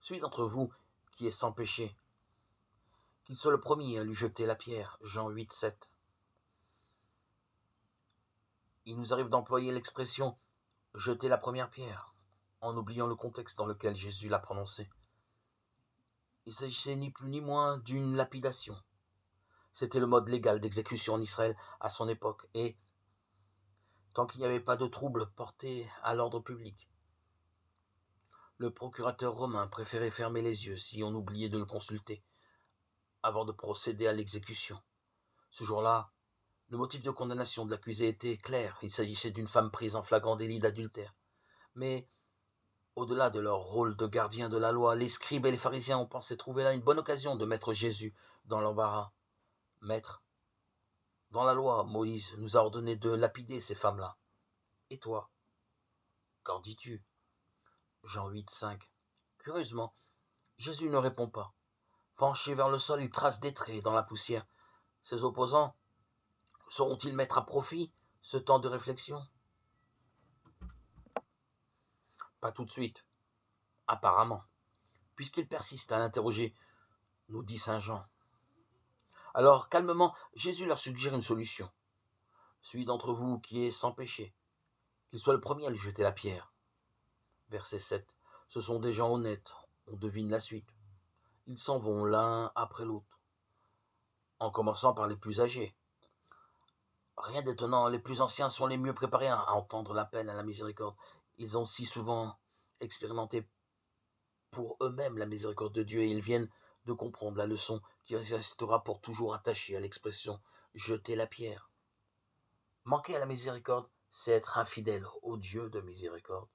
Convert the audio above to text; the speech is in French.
Celui d'entre vous qui est sans péché, qu'il soit le premier à lui jeter la pierre. Jean 8, 7. Il nous arrive d'employer l'expression « jeter la première pierre » en oubliant le contexte dans lequel Jésus l'a prononcé. Il s'agissait ni plus ni moins d'une lapidation. C'était le mode légal d'exécution en Israël à son époque, et tant qu'il n'y avait pas de trouble porté à l'ordre public, le procurateur romain préférait fermer les yeux si on oubliait de le consulter avant de procéder à l'exécution. Ce jour-là, le motif de condamnation de l'accusé était clair. Il s'agissait d'une femme prise en flagrant délit d'adultère. Mais, au-delà de leur rôle de gardien de la loi, les scribes et les pharisiens ont pensé trouver là une bonne occasion de mettre Jésus dans l'embarras. Maître, dans la loi, Moïse nous a ordonné de lapider ces femmes-là. Et toi, qu'en dis-tu? Jean 8, 5. Curieusement, Jésus ne répond pas. Penché vers le sol, il trace des traits dans la poussière. Ses opposants sauront-ils mettre à profit ce temps de réflexion? Pas tout de suite, apparemment, puisqu'il persiste à l'interroger, nous dit saint Jean. Alors, calmement, Jésus leur suggère une solution. Celui d'entre vous qui est sans péché, qu'il soit le premier à lui jeter la pierre. Verset 7. Ce sont des gens honnêtes, on devine la suite. Ils s'en vont l'un après l'autre, en commençant par les plus âgés. Rien d'étonnant, les plus anciens sont les mieux préparés à entendre l'appel à la miséricorde. Ils ont si souvent expérimenté pour eux-mêmes la miséricorde de Dieu et ils viennent de comprendre la leçon qui restera pour toujours attachée à l'expression « jeter la pierre ». Manquer à la miséricorde, c'est être infidèle au Dieu de miséricorde.